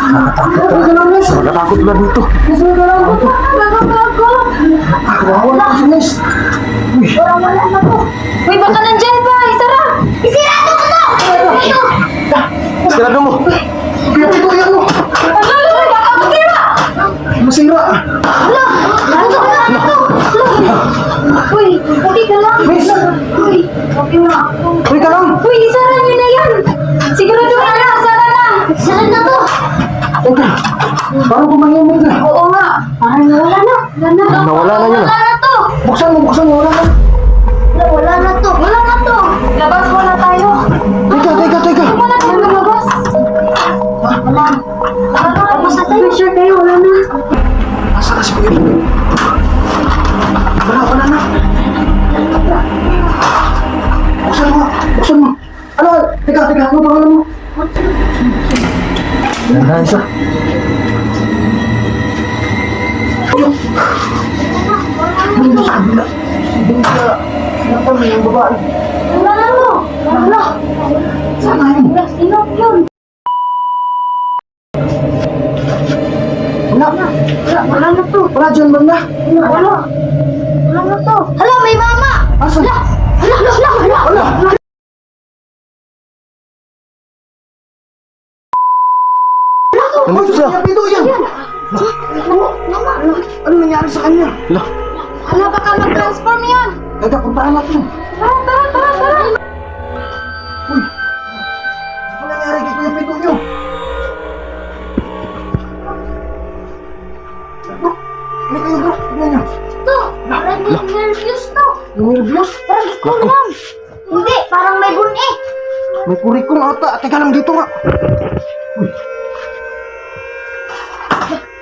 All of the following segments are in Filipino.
Nakatakot na dito. Wala ka, Miss. Wala na to. Uy, baka nandyan pa. Isara. Isirado ko to. Sarado mo. Ito yan mo. Baka masira. Masira. Hala. Uy, okay ka lang. Miss. Uy, okay na ako. Uy ka lang. Uy, isara nyo na yan. Sigurado na. Isara na. Isara na to. Okay. Parang kumahimik na. Oo nga. Parang nawala na. Nawala na yun, ah. Wala na to. Buksan mo, wala na. Wala na to. Wala na to. Labas muna tayo. Teka. Wala tayo lumabas. Wala. Labas na tayo. Sure kayo, wala na. Asa na si Kuya? Wala na. Buksan mo. Ano? Teka, ano pangalan mo? Yan na isa. Ano sa kabila? Sinapa mo yung babae. Wala na mo. Wala. Sana yun? Sino yun? Wala na to. Wala dyan banda. Wala na to. Hala, may mama. Asan? Hala. Nandito siya. Ito yan. Ano nangyari sa kanya? Lah. Hala, baka mag-transform yan. Teka, puntahan natin. Tara. Uy! Ano nangyari kay Kuya Pito nyo? Bro, hindi kayo bro. Tignan nyo. To, parang nervous to. Nervyos? Parang kulang. Hindi, parang may buni. May kurikong ata. Teka lang dito nga. Uy!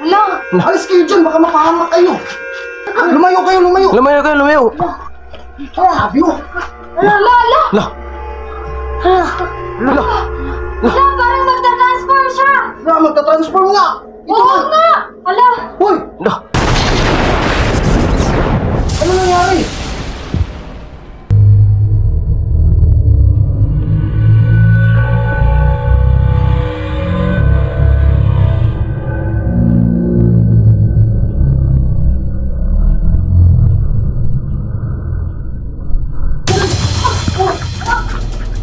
Hala. Alis kayo dyan. Baka mapahamak kayo. Lumayo kayo. Lumayo. Sabi mo. Hala. Lah. Lah. Hala, parang magta-transform siya. Magta-transform nga. Ito Oo nga. nga. Hala. Uy! Lah. Ano nangyari?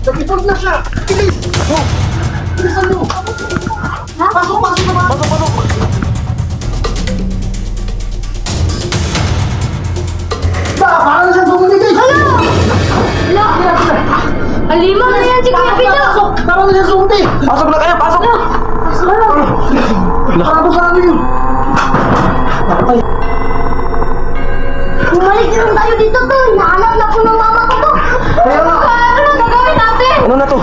Nag-ipod na siya! Bilis! Oh! Bilisan mo! Pasok naman! Pasok. Para na siyang sumumigay! Hala. Alima na yan si Kuya Pito. Para na siyang sumumigay! Pasok na kayo. Pasok. Para to sa ano yun? Nakatay! Bumalik na lang tayo dito to. Nahanap na po ng mama ko to. Kaya nga! Ano gagawin natin? Ano na to?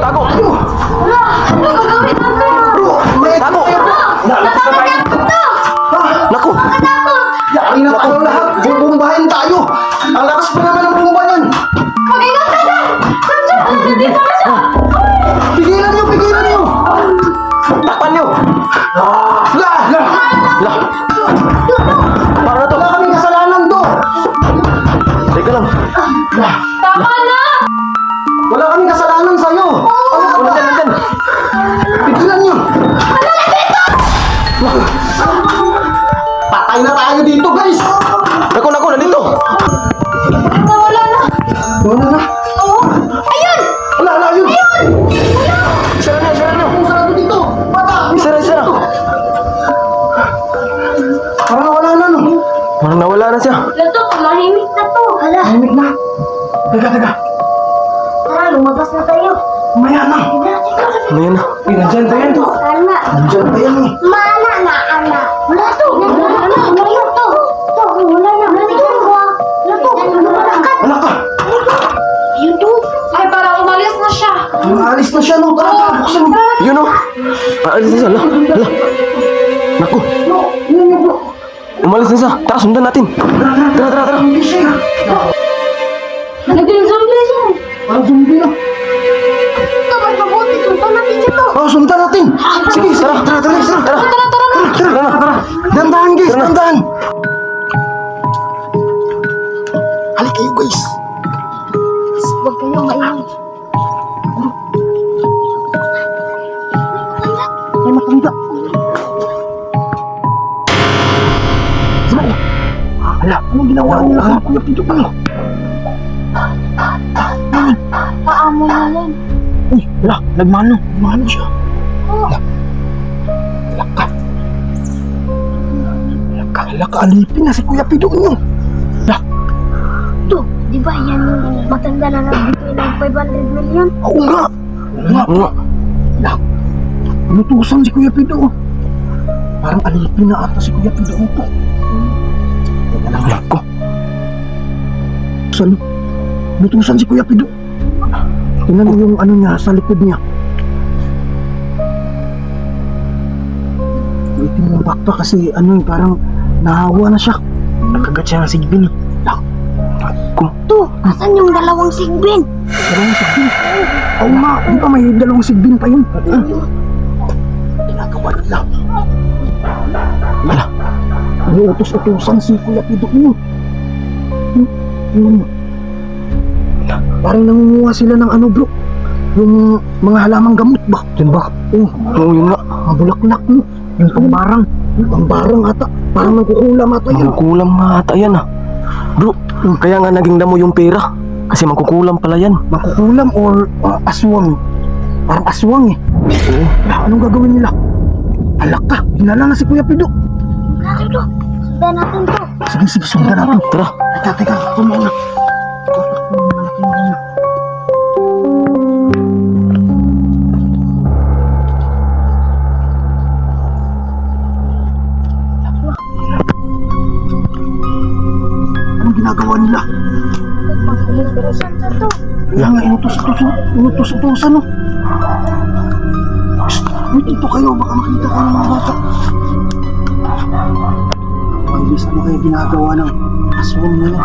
Tago. Ano gagawin natin? Bro! May Tago. Naku. Yari na tayo lahat! Bubumbahin tayo! Ang lakas pa naman ng bumba yan! Mag-ingat ka na! Nandito na siya! Pigilan nyo! Takpan niyo. Lah! Lah. Para na to. Wala kaming kasalanan to! Teka lang. Tama na! Wala kaming kasalanan sa'yo! Nandyan. Pigilan nyo! Patay na tayo dito, guys! Naku. Nandito. Nawala na! Wala na! Oo! Ayun! Wala na yun! Isara niyo. Kung sarado dito! Bata! Isara. Parang wala na, no? Parang nawala na siya. Lato, tumahimik na to. Hala. Tahimik na! Teka! Tara, lumabas na tayo. Maya na! Ayan na. Nandyan ba yan? Ana. Nandyan ba yan, eh? Mana na, ana. Wala to. Wala to. Wala na. Wala ka! Ayun to. Ay, parang umalis na siya. Umalis na siya, no? Tara, buksan mo! Yun o. Aalis na siya. Lah. Naku. No, yun yung bro! Umalis na siya. Tara, sundan natin. Tara. Hindi siya! Nag-zombie siya. Parang zombie na! Ito, mas mabuti. Sundan natin siya to. Oh, sundan natin! Sige, tara! Tara. Dandahan, guys! Tara na. Dandahan! Halika kayo, guys! Huwag kayong maingay. makita. Saan? Hala, anong ginawa nila kay Kuya Pido pa? Paamo na yan. Uy, hala, nagmano. Nagmano siya. Oh. Hala ka, alipin na si Kuya Pido niyo. Hala, To, di ba yan yung matanda na nagbigay ng 500 million? oo nga. Oo nga. Hala, inutusan si Kuya Pido. Parang alipin na ata si Kuya Pido ito. Teka lang, hala ko. Inutusan si Kuya Pido. Tingnan mo yung ano niya sa likod niya. Itim yung bakpa kasi ano parang nahawa na siya. Nakagat siya ng sigbin. Ko. To, asan yung dalawang sigbin? Dalawang sigbin? Oo nga, di ba may dalawang sigbin pa yun? Ginagawa nila. Wala. Inuutos-utusan si Kuya Pido niyo. Parang nangunguha sila ng ano bro. Yung mga halamang gamot ba? Yan ba? Oo, yun nga. Ang bulaklak mo. Yung pambarang. Yung pambarang ata. Parang magkukulam ata yan. Magkukulam nga ata yan ah. Bro, kaya nga naging damo yung pera. Kasi magkukulam pala yan. Makukulam or aswang. Parang aswang eh. Oo. Anong gagawin nila? Alak ka. Hinala na si Kuya Pido. Natin to. Sundan natin to. Sige, sundan natin. Tara. Teka. Ito muna. Anong ginagawa nila? Pag-iinteresan sa to. Kaya nga, inutos-utosan, no? Shh! Uy, dito kayo, baka makita kayo ng mga bata. Ay, Liz, ano kaya ginagawa ng aswang na yan?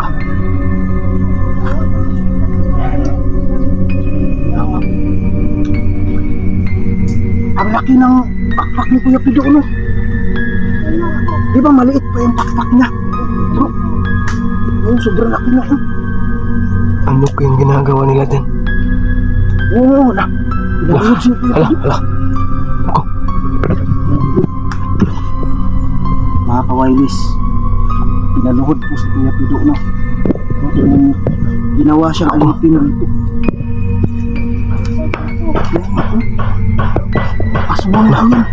Ang laki ng pakpak ni Kuya Pido, no? Di ba maliit pa yung pakpak niya? Bro, ayun, sobrang laki na, no? Ano ko yung ginagawa nila dyan? Oo, na. Pinagulog si Kuya Hala, Pido. hala. Ako. Mga kawailis, pinaluhod po si Kuya Pido, no? Yung ginawa siyang alipin rito. Aswang na yun.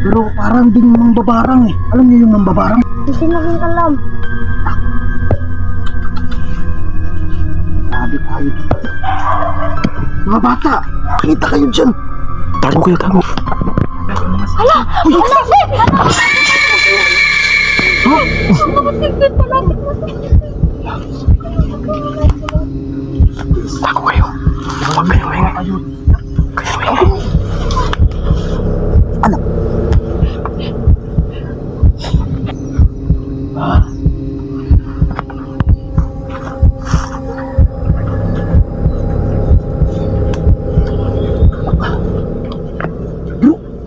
Pero parang ding mambabarang eh. Alam niyo yung mambabarang? Hindi namin alam. Sabi tayo dito. Mga bata, kita kayo dyan. Tarin ko yung tago. Hala! Uy! Masakit! Masakit! Palapit mo sa Tago kayo. Huwag kayo maingay. Kayo maingay. Anak.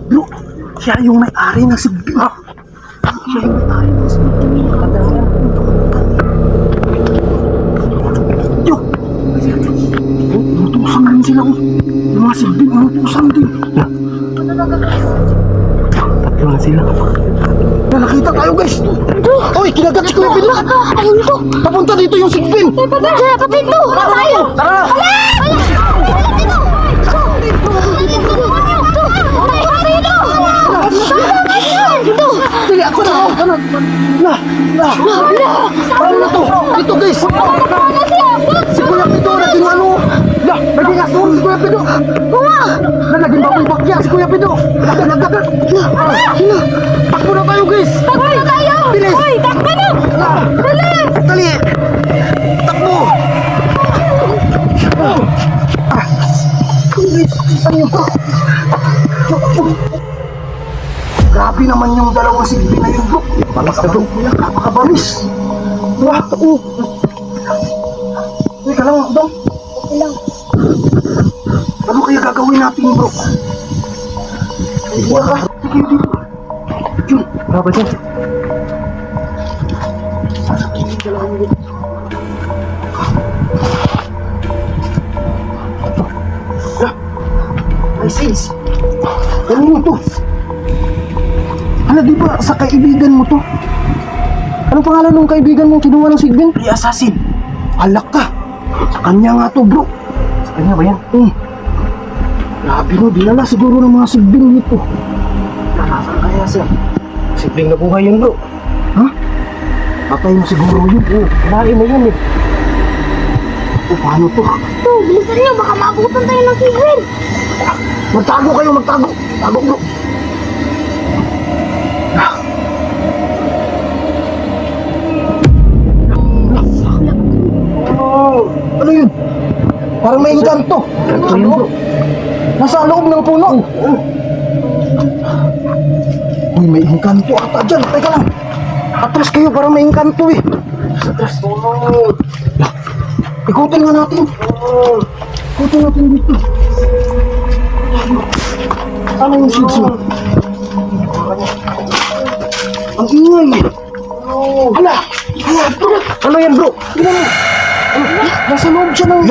Bro, siya yung may-ari ng sigbin. Siya yung may-ari ng sigbin. Yo! Inutusan rin sila. Yung mga sigbin, inutusan din. Tatlo na sila. Nakita tayo guys. Oy, kinagat si Kuya Pido. Ayun to! Papunta dito yung sigbin. Patay to! Tayo! Tara! Dili, ako na. Ano na to? Dito guys. Si Kuya Pido naging ano? Naging aswang si Kuya Pido. Naging baboy bakya si Kuya Pido. Takbo na tayo guys. Bilis. Takbo na! Dali. Takbo. Grabe naman yung dalawang silbi na yun, bro. Balis na, bro. Napakabalis. Wah, Teka lang, dong. Ano kaya gagawin natin, bro? Iwa ka. Hindi kayo dito. Jun. Apa dyan? May seeds. Kanino to? Hala, di ba sa kaibigan mo to? Anong pangalan ng kaibigan mong kinuha ng sigbin? Assassin. Alak ka. Sa kanya nga to, bro. Sa kanya ba yan? Grabe no, dinala siguro ng mga sigbin nito. Nasaan kaya siya? Sigling na buhay yun, bro. Ha? Patay na siguro yun. Kinain na yan eh. Paano to? Ito, bilisan niyo. Baka maabutan tayo ng sigril. Magtago kayo, magtago. Tago, bro. Ano yun? Parang may engkanto. Ito yun, bro. Nasa loob ng puno. Uy, may engkanto ata dyan. Teka lang. Atras kayo, parang may engkanto eh. Atras. Ikutin nga natin. Ikutin natin dito. Ano yung seeds mo? Ang ingay. Hala! Hala! Ano yan, bro? Tingnan mo. Nasa loob siya ng...